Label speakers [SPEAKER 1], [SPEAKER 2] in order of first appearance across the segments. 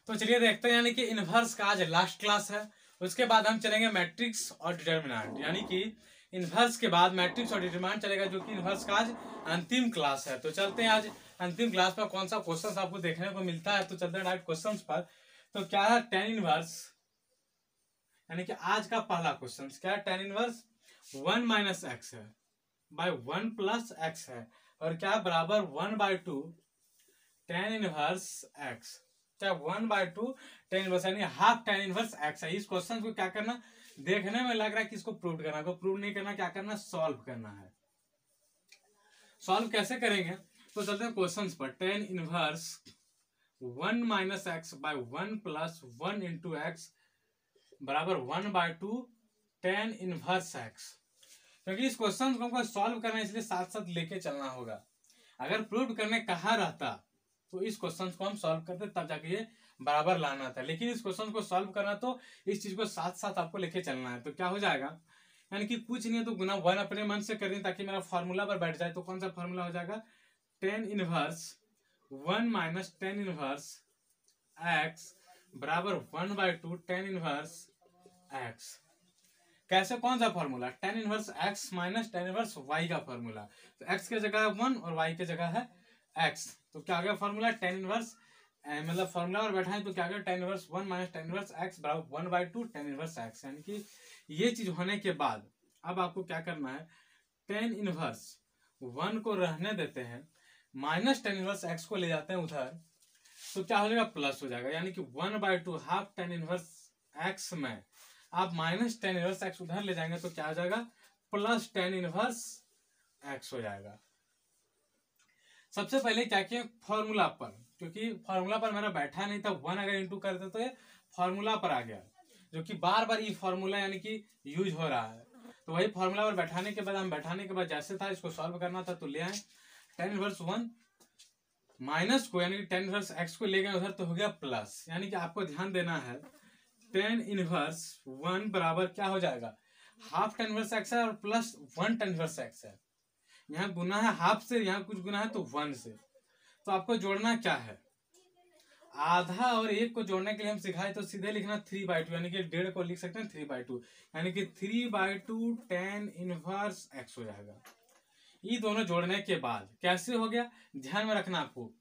[SPEAKER 1] तो चलिए देखते हैं, यानी कि इनवर्स का आज लास्ट क्लास है। उसके बाद हम चलेंगे मैट्रिक्स और डिटर्मिनेंट, यानी कि इनवर्स के बाद मैट्रिक्स और डिटर्मिनेंट चलेगा, जो कि इनवर्स का आज अंतिम क्लास है। तो चलते हैं आज अंतिम क्लास पर कौन सा क्वेश्चन आपको देखने को मिलता है। तो चलते हैं डायरेक्ट क्वेश्चन पर। तो क्या है टेन इनवर्स, यानी कि आज का पहला क्वेश्चन क्या है, टेन इनवर्स 1 माइनस एक्स है बाय 1 प्लस एक्स है, और क्या बराबर 1/2 टेन इनवर्स एक्स, क्या 1/2 टेन इनवर्स यानी हाफ टेन इनवर्स एक्स है। इस क्वेश्चन को क्या करना, देखने में लग रहा है कि इसको प्रूव करना, को प्रूव नहीं करना, क्या करना, सॉल्व करना है। सॉल्व कैसे करेंगे, तो चलते हैं क्वेश्चन पर। Tan inverse 1 minus x by 1 plus 1 into x बराबर 1/2 टेन इनवर्स एक्स। क्योंकि इस क्वेश्चन को हमको सॉल्व करना है, इसलिए साथ साथ लेके चलना होगा। अगर प्रूव करने कहा रहता तो इस क्वेश्चन को हम सॉल्व करते, तब जाके ये बराबर लाना था। लेकिन इस क्वेश्चन को सॉल्व करना तो इस चीज को साथ साथ आपको लेके चलना है। तो क्या हो जाएगा, यानी कि कुछ नहीं है तो गुना 1 अपने मन से करनी, ताकि मेरा फॉर्मूला पर बैठ जाए। तो कौन सा फॉर्मूला हो जाएगा, tan inverse 1 minus ten inverse x बराबर 1/2 टेन इनवर्स एक्स। कैसे, कौन सा formula, tan inverse x minus ten inverse y का फॉर्मूला। तो एक्स की जगह है 1 और वाई की जगह है एक्स। तो क्या आ गया फॉर्मूला, टेन इनवर्स, मतलब फॉर्मूला और बैठा है तो क्या आ गया, tan inverse 1 minus ten inverse x बराबर 1/2 टेन इनवर्स एक्स। यानी कि ये चीज होने के बाद अब आपको क्या करना है, टेन इनवर्स 1 को रहने देते हैं, माइनस टेन इनवर्स एक्स को ले जाते हैं उधर, तो क्या हो जाएगा, प्लस हो जाएगा। यानी कि 1/2 हाफ टेन इनवर्स एक्स में आप माइनस टेन इनवर्स एक्स उधर ले जाएंगे तो क्या हो जाएगा, प्लस टेन इनवर्स एक्स हो जाएगा। सबसे पहले क्या किया, फॉर्मूला पर, क्योंकि फॉर्मूला पर मेरा बैठा नहीं था, 1 अगर इंटू करते तो ये फॉर्मूला पर आ गया, जो कि बार बार ये फॉर्मूला यानी कि यूज हो रहा है। तो वही फॉर्मूला पर बैठाने के बाद, हम बैठाने के बाद जैसे था इसको सॉल्व करना था, तो ले आए टेन इनवर्स 1 माइनस को, यानी कि टेन इनवर्स एक्स को ले गए उधर, तो हो गया प्लस। यानी कि आपको ध्यान देना है, टेन इनवर्स 1 बराबर क्या हो जाएगा, हाफ टेन इनवर्स एक्स है और प्लस 1 टेन इनवर्स एक्स है। यहाँ गुना है हाफ से, यहाँ कुछ गुना है तो 1 से। तो आपको जोड़ना क्या है, आधा और एक को जोड़ने के लिए हम सिखाए तो सीधे लिखना 3/2, यानी कि 1.5 को लिख सकते हैं 3/2, यानी कि 3/2 टेन इनवर्स एक्स हो जाएगा। ये दोनों जोड़ने के बाद कैसे हो गया, ध्यान में रखना आपको,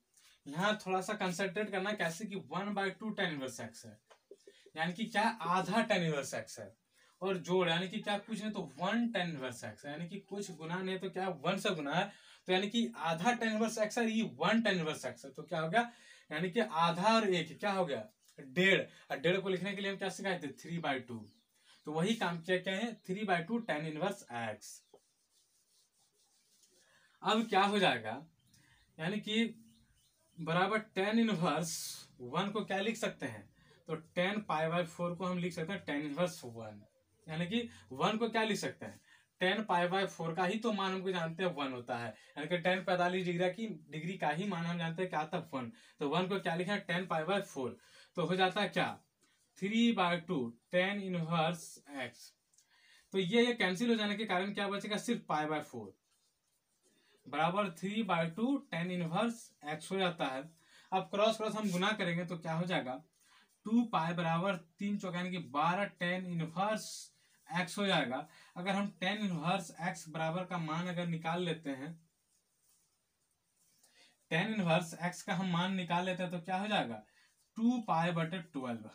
[SPEAKER 1] यहाँ थोड़ा सा कंसंट्रेट करना, कैसे कि 1/2 टेन इनवर्स एक्स है, यानी कि क्या आधा टेन इनवर्स एक्स है, और जोड़ यानी कि क्या कुछ नहीं तो 1 टेन इनवर्स एक्स है, यानी कि कुछ गुना नहीं तो क्या 1 से गुना है, तो यानी कि आधा टेन इनवर्स एक्स है, ये 1 टेन इनवर्स एक्स है। तो क्या हो गया, यानी कि आधा और एक क्या हो गया, 1.5, और 1.5 को लिखने के लिए हम क्या सिखाए थे, 3/2। तो वही काम किया क्या है, 3/2 टेन इनवर्स एक्स। अब क्या हो जाएगा, यानी कि बराबर टेन इनवर्स 1 को क्या लिख सकते हैं, तो 10π/4 को हम लिख सकते हैं 10 इनवर्स 1, यानी कि 1 को क्या लिख सकते हैं, 10π/4 का ही तो मान हमको जानते हैं 1 होता है, यानी कि 10 45 डिग्री का ही मान हम जानते हैं क्या आता है 1। तो 1 को क्या लिखा है, 10π/4, तो हो जाता है क्या 3/2 10 इनवर्स एक्स। तो ये कैंसिल हो जाने के कारण क्या बचेगा, सिर्फ π/4 बराबर 3/2 10 इनवर्स एक्स हो जाता है। अब क्रॉस क्रॉस हम गुना करेंगे तो क्या हो जाएगा, 2π बराबर 3 चौका यानी कि 12 10 इनवर्स एक्स हो जाएगा। अगर हम 10 इनवर्स एक्स बराबर का मान अगर निकाल लेते हैं, 10 इनवर्स एक्स का हम मान निकाल लेते हैं तो क्या हो जाएगा, 2π/12,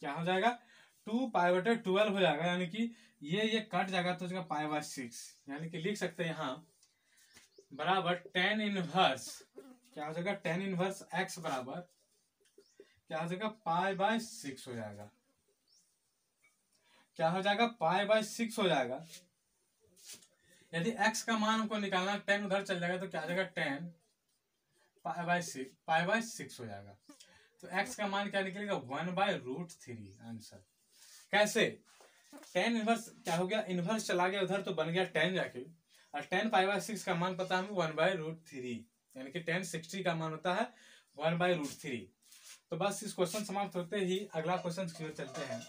[SPEAKER 1] क्या हो जाएगा, 2π/12 हो जाएगा, यानी कि ये कट जाएगा तो जाएगा π/6, यानी कि लिख सकते हैं यहाँ बराबर 10 इनवर्स क्या हो जाएगा, 10 इनवर्स एक्स बराबर क्या हो जाएगा, π/6 हो जाएगा, क्या हो जाएगा, π/6 हो जाएगा। यदि x का मान हमको निकालना, 10 उधर चल जाएगा तो क्या हो जाएगा, 10 π/6 हो जाएगा। तो x का मान क्या निकलेगा, 1/√3 आंसर। कैसे, 10 इनवर्स क्या हो गया, इनवर्स चला गया उधर तो बन गया 10 जाके, और 10 π/6 का मान पता हमें 1/√3, यानी कि 1060 का मान होता है 1/√3। तो बस इस क्वेश्चन समाप्त होते ही अगला क्वेश्चन की ओर चलते हैं।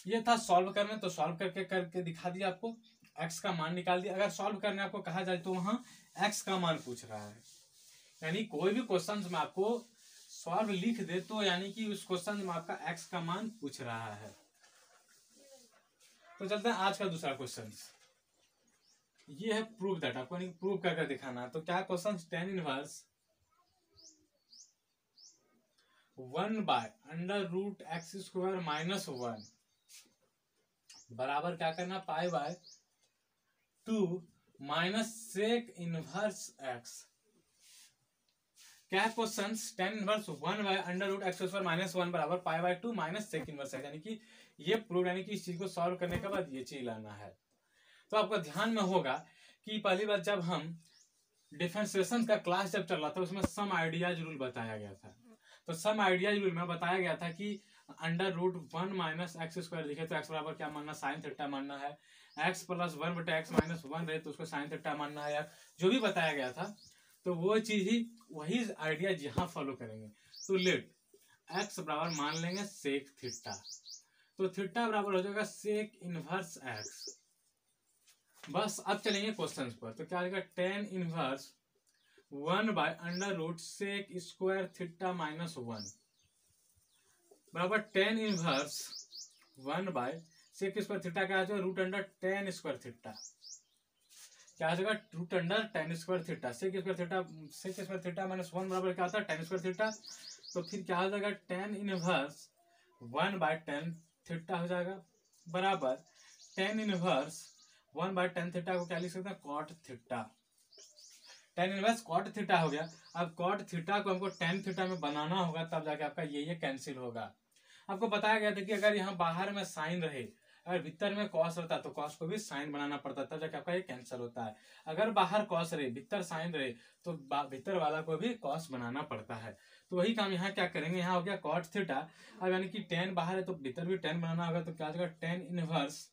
[SPEAKER 1] ये था सॉल्व करना, तो सॉल्व करके दिखा दिया आपको, एक्स का मान निकाल दिया। अगर सॉल्व करने आपको कहा जाए तो वहां एक्स का मान पूछ रहा है, यानी कोई भी क्वेश्चन में आपको सॉल्व लिख दे तो यानी कि उस क्वेश्चन में आपका एक्स का मान पूछ रहा है। तो चलते हैं आज का दूसरा क्वेश्चन। ये है प्रूव दैट, आपको प्रूव करके दिखाना। तो क्या क्वेश्चन, tan इनवर्स 1/√x² - 1 बराबर क्या करना, π/2 - sec इनवर्स x। क्या क्वेश्चन, tan इनवर्स 1/√x² - 1 बराबर π/2 - sec इनवर्स x, यानी कि ये प्रूव, यानी कि इस चीज को सॉल्व करने के बाद ये चीज लाना है। तो आपका ध्यान में होगा कि पहली बार जब हम डिफरेंशिएशन का क्लास जब चल रहा था उसमें सम आइडियाज रूल बताया गया था। तो सम आइडियाज रूल में बताया गया था कि √1 - x² लिखे तो x बराबर क्या मानना, साइन थीटा मानना है। x + 1/x - 1 रहे तो उसको साइन थीटा मानना है, या जो भी बताया गया था। तो वो चीज ही वही आइडिया यहाँ फॉलो करेंगे। तो लेट x बराबर मान लेंगे सेक थीटा, तो थीटा बराबर हो जाएगा सेक इनवर्स x। बस अब चलेंगे क्वेश्चन पर। तो क्या आएगा, tan इनवर्स 1/√sec² थीटा - 1 बराबर tan इनवर्स 1/sec² थीटा क्या आ जाएगा, √tan² थीटा। क्या आ जाएगा, √tan² थीटा। sec² थीटा - 1 बराबर क्या आता है, tan² थीटा। तो फिर क्या हो जाएगा, tan इनवर्स 1/tan थीटा हो जाएगा बराबर tan इनवर्स 1/tan थीटा को क्या लिख सकते हैं, cot theta. tan inverse cot theta हो गया। अब cot थीटा को हमको tan थीटा में बनाना होगा, तब जाके आपका ये कैंसिल होगा। आपको बताया गया था कि अगर यहाँ बाहर में साइन रहे, अगर भीतर में कॉस रहता तो कॉस को भी साइन बनाना पड़ता, तब जाके आपका ये कैंसिल होता है। अगर बाहर कॉस रहे भीतर साइन रहे तो भीतर वाला को भी कॉस बनाना पड़ता है। तो वही काम यहाँ क्या करेंगे, यहाँ हो गया cot थीटा। अब यानी कि tan बाहर है तो भीतर भी tan बनाना होगा। तो क्या होगा, tan इनवर्स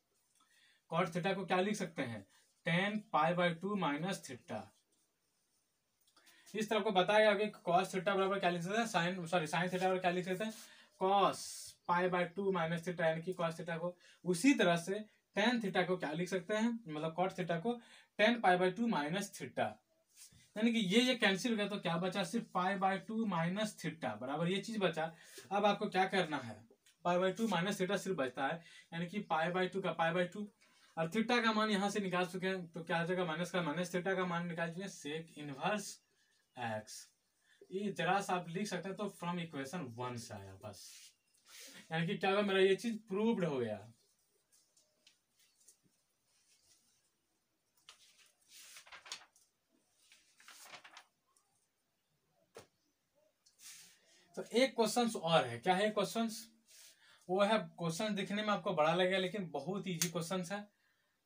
[SPEAKER 1] cot थीटा को क्या लिख सकते हैं, tan π/2 - थीटा। इस तरह को बताया गया कि cos थीटा बराबर क्या लिख सकते हैं, साइन थीटा बराबर क्या लिख सकते हैं, cos π/2 - थीटा, यानी कि cos थीटा को। उसी तरह से tan थीटा को क्या लिख सकते हैं, मतलब cot थीटा को tan π/2 - थीटा, यानी कि ये कैंसिल हो गया। तो क्या बचा, सिर्फ π/2 - थीटा बराबर ये चीज बचा। अब आपको क्या करना है, π/2 - थीटा सिर्फ बचता है, यानी कि π/2 का π/2 और थीटा का मान यहाँ से निकाल चुके हैं। तो क्या आ जाएगा, माइनस का माइनस, थीटा का मान निकाल चुके हैं, सेक इनवर्स x। ये जरा सा आप लिख सकते हैं। तो फ्रॉम इक्वेशन 1 से आया बस, यानी कि क्या होगा, मेरा ये चीज प्रूव्ड हो गया। तो एक क्वेश्चन और है, क्या है क्वेश्चन, वो है क्वेश्चन दिखने में आपको बड़ा लगेगा लेकिन बहुत इजी क्वेश्चन है।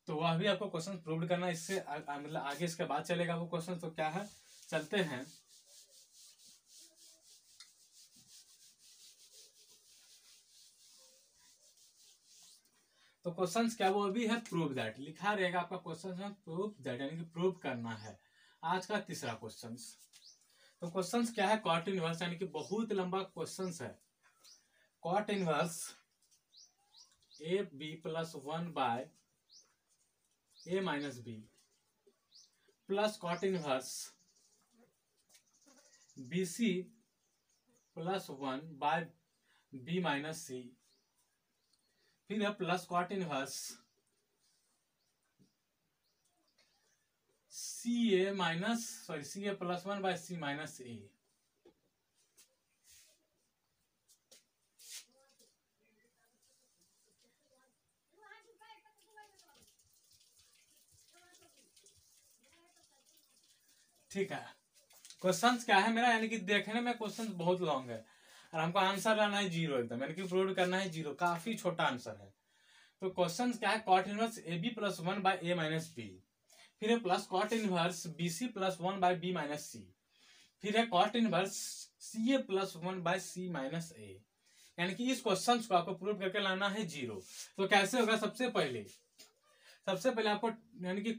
[SPEAKER 1] तो वह भी आपको क्वेश्चन प्रूव करना, इससे मतलब आगे इसके बाद चलेगा वो क्वेश्चन। तो क्या है, चलते हैं। तो क्वेश्चन क्या, वो भी है प्रूव दैट, लिखा रहेगा आपका क्वेश्चन है प्रूव दैट, यानी कि प्रूव करना है। आज का तीसरा क्वेश्चन। तो क्वेश्चन क्या है, cot इनवर्स, यानी कि बहुत लंबा क्वेश्चन है। cot inverse AB + 1/A - B plus cot inverse BC + 1/B - C, फिर है plus cot inverse CA + 1/C - A। ठीक है, क्वेश्चन क्या है मेरा, यानी कि देखने में क्वेश्चन बहुत लॉन्ग है और हमको आंसर लाना है 0 एकदम, यानी कि प्रूव करना है 0, काफी छोटा आंसर है। तो क्वेश्चन क्या है, cot inverse AB + 1/A - B, फिर है plus cot inverse BC + 1/B - C, फिर है cot inverse CA + 1/C - A, यानी कि इस क्वेश्चन को आपको प्रूव करके लाना है 0। तो कैसे होगा, सबसे पहले आपको यानी कि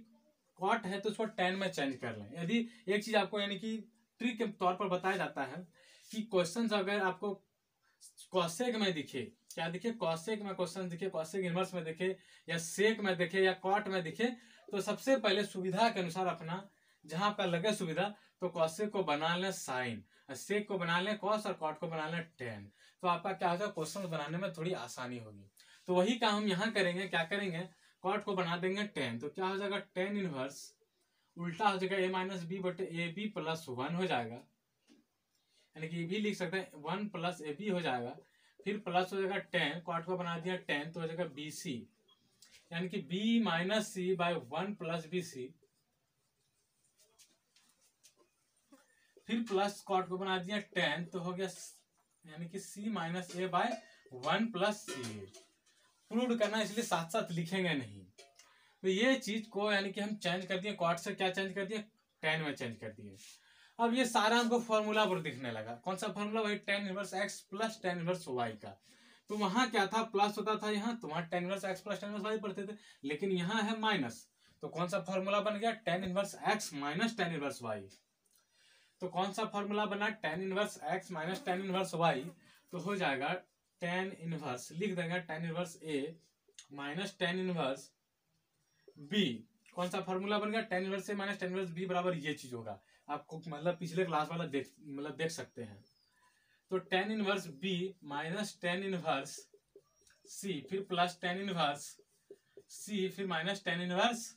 [SPEAKER 1] cot है तो उसको tan में चेंज कर लें। यदि एक चीज आपको यानी कि ट्रिक के तौर पर बताया जाता है कि क्वेश्चन अगर आपको कॉसेक में दिखे, क्या दिखे, कॉसेक में क्वेश्चन दिखे, कॉसेक इनवर्स में दिखे, या सेक में दिखे, या कॉट में दिखे, तो सबसे पहले सुविधा के अनुसार अपना जहां पर लगे सुविधा तो कॉसेक को बना लें साइन, सेक को बना लें कॉस और कॉट को बना लें टेन। तो आपका क्या होगा, क्वेश्चन बनाने में थोड़ी आसानी होगी। तो वही काम हम यहाँ करेंगे, क्या करेंगे, कॉट को बना देंगे टेन, तो क्या हो जाएगा टेन इनवर्स, उल्टा हो जाएगा ए माइनस बी बटे ए बी प्लस 1 हो जाएगा, यानी कि ये भी लिख सकते हैं 1 प्लस ए बी हो जाएगा, फिर प्लस हो जाएगा टेन, कॉट को बना दिया टेन तो हो जाएगा बी सी, यानी कि बी माइनस सी बाय 1 प्लस बी सी, फिर प्लस कॉट को बना दिया टेन तो हो गया यानी कि सी माइनस ए बाय 1 प्लस सी। प्रूव करना इसलिए साथ साथ लिखेंगे नहीं। तो ये चीज को यानी कि हम चेंज कर दिए, कॉट से क्या चेंज कर दिए, टेन में चेंज कर दिए। अब ये सारा हमको फॉर्मूला पर दिखने लगा, कौन सा फॉर्मूला, वही tan inverse x plus tan inverse y का। तो वहां क्या था, प्लस होता था यहाँ, तो वहां tan inverse x plus tan inverse y पढ़ते थे, लेकिन यहाँ है माइनस, तो कौन सा फॉर्मूला बन गया, tan inverse x minus ten inverse y. तो कौन सा फॉर्मूला बना, tan inverse x minus ten inverse y, तो हो जाएगा टेन इनवर्स, लिख देंगे tan inverse a minus ten inverse b. कौन सा फॉर्मूला बन गया, tan inverse a minus ten inverse b बराबर ये चीज होगा। आपको मतलब पिछले क्लास वाला देख सकते हैं। तो ten inverse B minus ten inverse C, फिर प्लस टेन इनवर्स सी, फिर माइनस टेन इनवर्स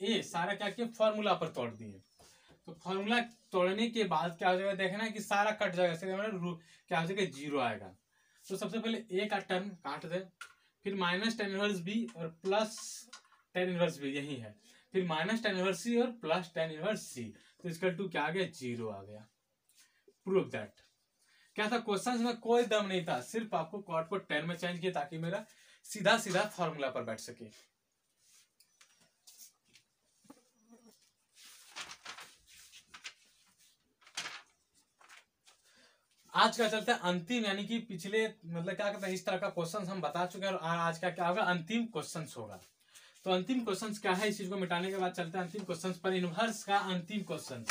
[SPEAKER 1] ए, सारा क्या किया, फॉर्मूला पर तोड़ दिए। तो फॉर्मूला तोड़ने के बाद क्या हो जाएगा, देखना है कि सारा कट जाएगा, क्या हो जाएगा, जीरो आएगा। तो सबसे पहले ए का टर्म काट दे, फिर माइनस टेन इनवर्स बी और प्लस टेन इनवर्स बी यही है, फिर माइनस टेन इनवर्स सी और प्लस टेन इनवर्स सी, तो इसका टू क्या आ गया, जीरो आ गया। Prove that. क्या था, क्वेश्चन में कोई दम नहीं था, सिर्फ आपको कॉट को टेन में चेंज किया ताकि मेरा सीधा सीधा फॉर्मूला पर बैठ सके। आज का चलता है अंतिम, यानी कि पिछले मतलब क्या कहते हैं, इस तरह का क्वेश्चन हम बता चुके हैं, और आज का क्या होगा, अंतिम क्वेश्चन होगा। तो अंतिम क्वेश्चन क्या है, इस चीज को मिटाने के बाद चलते हैं अंतिम क्वेश्चन पर। इनवर्स का अंतिम क्वेश्चन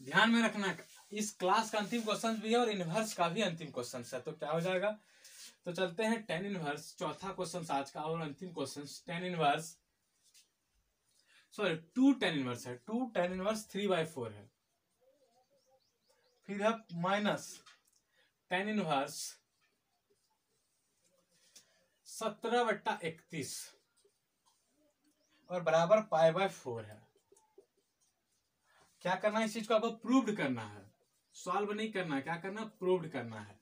[SPEAKER 1] ध्यान में रखना, इस क्लास का अंतिम क्वेश्चन भी है और इनवर्स का भी अंतिम क्वेश्चन है। तो क्या हो जाएगा, तो चलते हैं टेन इनवर्स, चौथा क्वेश्चन आज का और अंतिम question, tan inverse sorry two tan inverse है, टू टेन इनवर्स 3/4 है, फिर है माइनस टेन इनवर्स 17/31 और बराबर π/4 है। क्या करना है, इस चीज को आपको प्रूव्ड करना है, सॉल्व नहीं करना है, क्या करना है, प्रूव्ड करना है।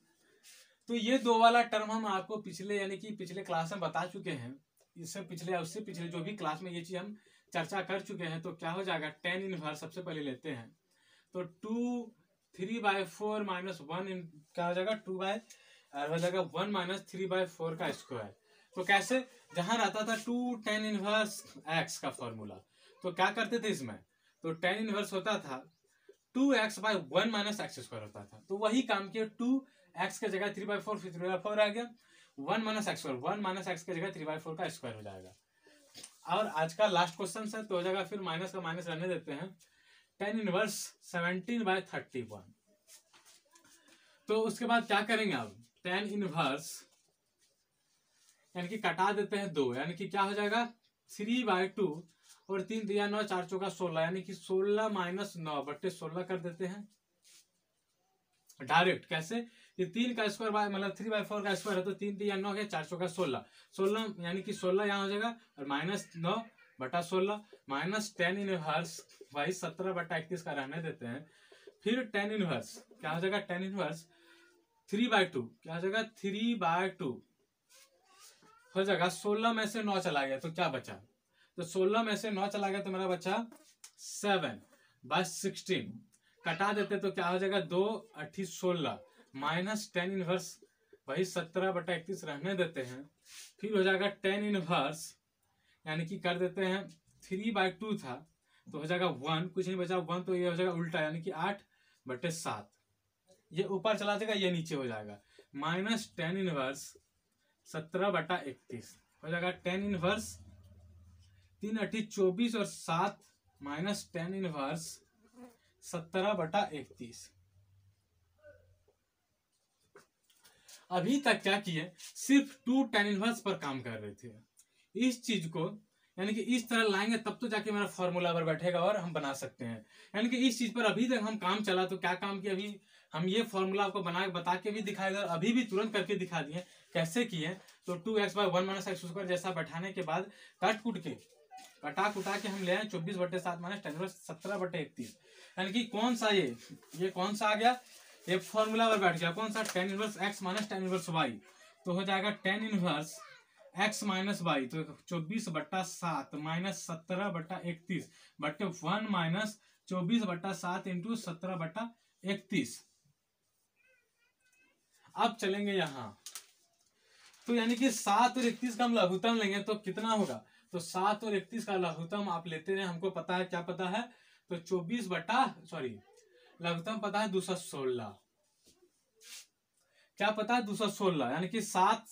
[SPEAKER 1] तो ये दो वाला टर्म हम आपको पिछले यानी कि पिछले क्लास में बता चुके हैं, इससे पिछले उससे पिछले जो भी क्लास में ये चीज हम चर्चा कर चुके हैं। तो क्या हो जाएगा, टेन इनवर्स सबसे पहले लेते हैं, तो 3/4 माइनस 1 क्या हो जाएगा, 2 बाय हो जाएगा 1 माइनस 3/4 का स्क्वायर। तो कैसे, जहां रहता था 2 टेन इनवर्स एक्स का फॉर्मूला, तो क्या करते थे इसमें, तो टेन इनवर्स होता था 2x bye 1 minus x square होता था। तो वही काम किया, 2x की जगह 3/4, फिर 3/4 आ गया, 1 minus x square, 1 minus x की जगह 3/4 का स्क्वायर हो जाएगा। और आज का लास्ट क्वेश्चन है, तो हो जाएगा फिर माइनस का माइनस रहने देते हैं, टेन इनवर्स 17/31। तो उसके बाद क्या करेंगे, अब टेन इनवर्स यानी कि कटा देते हैं 2, यानी कि क्या हो जाएगा 3/2 और 3 3 9 4 चौका 16, यानी कि 16 माइनस 9 बट्टे 16 कर देते हैं डायरेक्ट। कैसे, ये 3 का स्क्वायर मतलब 3/4 का स्क्वायर है, तो 3 3 9 है, 4 चौका 16, 16 यानी कि 16 यहाँ हो जाएगा, और माइनस 9/16 माइनस टेन इनवर्स वही 17/31 का रहने देते हैं। फिर टेन इनवर्स क्या हो जाएगा, टेन इनवर्स 3/2 क्या हो जाएगा, 3/2 हो जाएगा, 16 में से 9 चला गया तो क्या बचा, तो 16 में से 9 चला गया तो मेरा बचा 7/16, कटा देते तो क्या हो जाएगा, 2 8 16 माइनस टेन इनवर्स वही 17/31 रहने देते हैं। फिर हो जाएगा टेन इनवर्स यानी कि कर देते हैं 3/2 था तो हो जाएगा 1, कुछ नहीं बचा 1, तो ये हो जाएगा उल्टा यानी कि 8/7, ये ऊपर चला जाएगा, ये नीचे हो जाएगा, माइनस टेन इनवर्स 17/31 हो जाएगा, टेन इनवर्स 3 8 24 और 7 माइनस टेन इनवर्स 17/31। अभी तक क्या किए, सिर्फ 2 टेन इनवर्स पर काम कर रहे थे। इस चीज को यानी कि इस तरह लाएंगे तब तो जाके मेरा फॉर्मूला पर बैठेगा और हम बना सकते हैं। यानी कि इस चीज पर अभी तक हम काम चला, तो क्या काम किया, अभी हम ये फॉर्मूला आपको बना के बता के भी दिखाया था, अभी भी तुरंत करके दिखा दिए कैसे किए। तो 2x/1 - x² जैसा बैठाने के बाद कट कुट के कटा कुटा के हम ले आए 24/7 - tan इनवर्स 17/31। यानी कि कौन सा ये कौन सा आ गया, ये फॉर्मूला पर बैठ गया, कौन सा, tan inverse x - tan inverse y। तो हो जाएगा tan इनवर्स x - y, तो 24/7 - 17/31 बटे 1 - 24/7 इंटू 17/31। अब चलेंगे यहाँ, तो यानी कि 7 और 31 का हम लघुत्तम लेंगे तो कितना होगा, तो 7 और 31 का लघुत्तम आप लेते हैं, हमको पता है, क्या पता है, तो 24 बटा लघुत्तम पता है 216, क्या पता है 216, यानी कि 7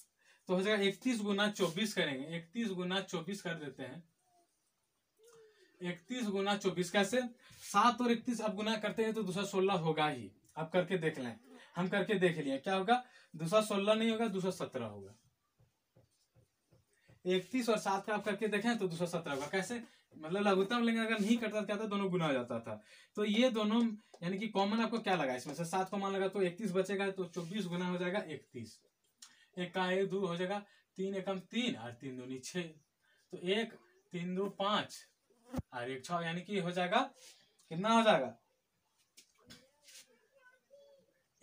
[SPEAKER 1] तो हो जाएगा 31 गुना 24 करेंगे, 31 गुना 24 कर देते हैं, 31 गुना 24 कैसे, 7 और 31 अब गुना करते हैं तो 216 होगा ही। अब करके देख लें, हम करके देख लिए क्या होगा, 216 नहीं होगा, 217 होगा। 31 और 7 का आप करके देखें तो 217 होगा। कैसे, मतलब लघुत्तम लेंगे, अगर नहीं करता क्या था, दोनों गुना हो जाता था। तो ये दोनों यानी कि कॉमन आपको क्या लगा, इसमें से 7 को मान लगा तो 31 बचेगा, तो 24 गुना हो जाएगा 31, एक का 1 2 हो जाएगा, 3 एकम 3 और 3 दूनी 6, तो 1 3 2 5 और 1 6, यानी कि हो जाएगा, कितना हो जाएगा,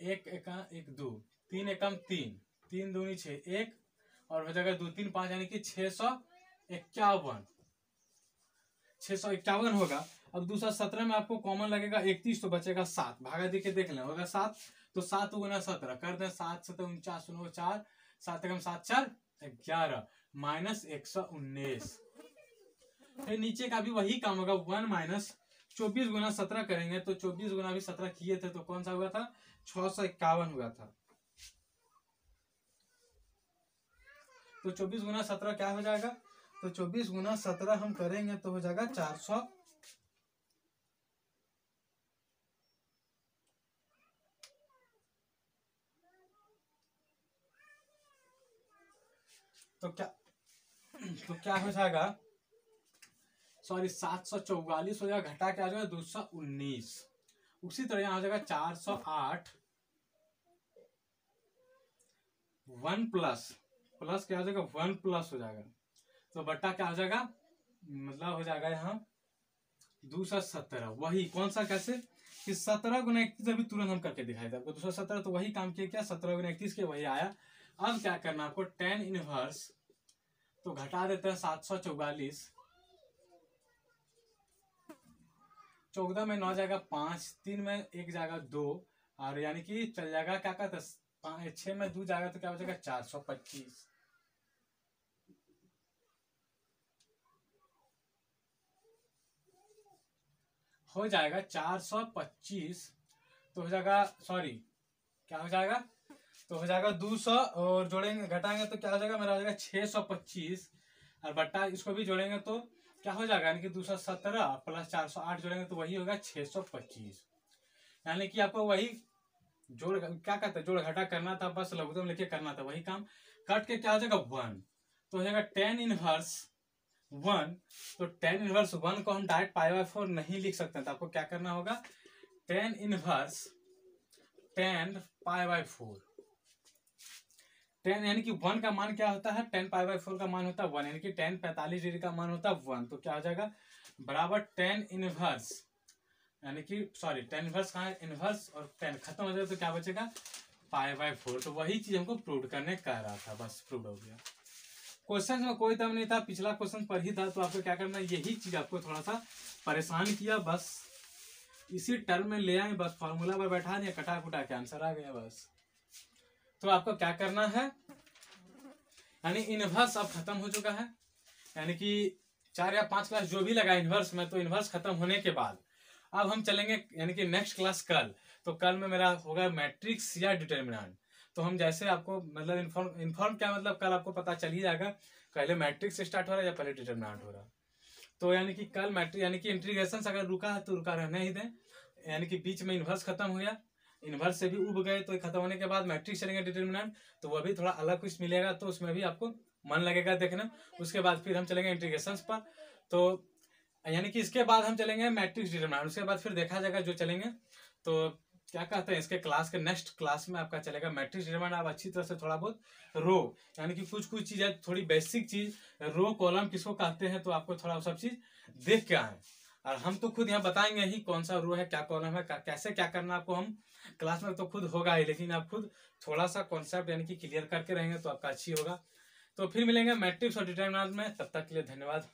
[SPEAKER 1] 1 एका 1 2 3 एकम 3 3 दूनी 6 1 और हो जाएगा 2 3 5, यानी कि 651 होगा। अब दूसरा 17 में आपको कॉमन लगेगा 31, तो बचेगा 7, भागा दे के देख लें, होगा 7, तो 7 गुना 17 कर दें, 7 7 49 4 7 एकम 7 4 11 माइनस 119। फिर नीचे का भी वही काम होगा, 1 माइनस 24 गुना 17 करेंगे, तो 24 गुना भी 17 किए थे, तो कौन सा हुआ था, 651 हुआ था। तो 24 गुना 17 क्या हो जाएगा, तो 24 गुना 17 हम करेंगे तो हो जाएगा 400, तो क्या हो जाएगा, 744 हो जाएगा, घटा के आ जाएगा 219। उसी तरह यहां हो जाएगा 408 1 प्लस क्या हो जाएगा, 1 प्लस हो जाएगा, तो बट्टा क्या हो जाएगा, मतलब हो जाएगा यहाँ 217, वही कौन सा, कैसे कि 17 गुना 31 अभी तुरंत हम करके दिखाए थे आपको, 217, तो वही काम किया, क्या 17 गुना 31 के वही आया। अब क्या करना आपको, tan इनवर्स, तो घटा देते हैं 744, 14 में 9 जाएगा 5, 3 में 1 जाएगा 2, और यानी कि चल जाएगा क्या कहते हैं 6 में 2 जाएगा, तो क्या हो जाएगा 425, हो जाएगा 425, तो हो जाएगा क्या हो जाएगा, तो हो जाएगा 200 और जोड़ेंगे घटाएंगे तो क्या हो जाएगा, मेरा हो जाएगा 625, और बट्टा इसको भी जोड़ेंगे तो क्या हो जाएगा, यानी कि 217 प्लस 408 जोड़ेंगे तो वही होगा 625। यानी कि आपको वही जोड़ क्या कहते हैं, जोड़ घटा करना था, बस लघुत्तम लेके करना था, वही काम कट के क्या हो जाएगा 1, तो हो जाएगा tan इनवर्स 1, तो tan इनवर्स 1 को हम डायरेक्ट π/4 नहीं लिख सकते, तो आपको क्या करना होगा, tan इनवर्स tan π/4, tan यानी कि 1 का मान क्या होता है, tan π/4 का मान होता है 1, यानी कि tan 45 डिग्री का मान होता है 1, तो क्या हो जाएगा बराबर tan इनवर्स, यानी कि tan इनवर्स कहाँ है, इनवर्स और tan खत्म हो जाएगा, तो क्या बचेगा π/4, तो वही चीज हमको प्रूव करने कह रहा था, बस प्रूव हो गया। क्वेश्चन में कोई दम नहीं था, पिछला क्वेश्चन पर ही था, तो आपको क्या करना, यही चीज आपको थोड़ा सा परेशान किया, बस इसी टर्म में ले आए, बस फॉर्मूला पर बैठा दिया, कटा कुटा के आंसर आ गया बस। तो आपको क्या करना है, यानी इनवर्स अब खत्म हो चुका है, यानी कि 4 या 5 क्लास जो भी लगा इनवर्स में, तो इनवर्स खत्म होने के बाद अब हम चलेंगे यानी कि नेक्स्ट क्लास कल, तो कल में मेरा होगा मैट्रिक्स या डिटर्मिनेंट। तो हम जैसे आपको मतलब इन्फॉर्म क्या मतलब कल आपको पता चल ही जाएगा, पहले मैट्रिक्स स्टार्ट हो रहा है या पहले डिटर्मिनेंट हो रहा है। तो यानी कि कल मैट्रिक्स यानी कि इंटीग्रेशन अगर रुका है तो रुका रहने ही दें, यानी कि बीच में इनवर्स खत्म हो गया, इनवर्स से भी उब गए, तो खत्म होने के बाद मैट्रिक्स चलेंगे डिटर्मिनेंट, तो वह भी थोड़ा अलग कुछ मिलेगा, तो उसमें भी आपको मन लगेगा देखने। उसके बाद फिर हम चलेंगे इंटीग्रेशंस पर, तो यानी कि इसके बाद हम चलेंगे मैट्रिक्स डिटरमिनेंट। उसके बाद फिर देखा जाएगा जो चलेंगे तो क्या कहते हैं, इसके क्लास के नेक्स्ट क्लास में आपका चलेगा मैट्रिक्स डिटरमिनेंट। आप अच्छी तरह से थोड़ा बहुत रो यानी कि कुछ कुछ चीज़ें, थोड़ी बेसिक चीज, रो कॉलम किसको कहते हैं, तो आपको थोड़ा सब चीज देख के आए। और हम तो खुद यहाँ बताएंगे ही कौन सा रो है, क्या कॉलम है, कैसे क्या करना आपको, हम क्लास में तो खुद होगा ही, लेकिन आप खुद थोड़ा सा कॉन्सेप्ट यानी कि क्लियर करके रहेंगे तो आपका अच्छी होगा। तो फिर मिलेंगे मैट्रिक्स और डिटरमिनेंट में, तब तक के लिए धन्यवाद।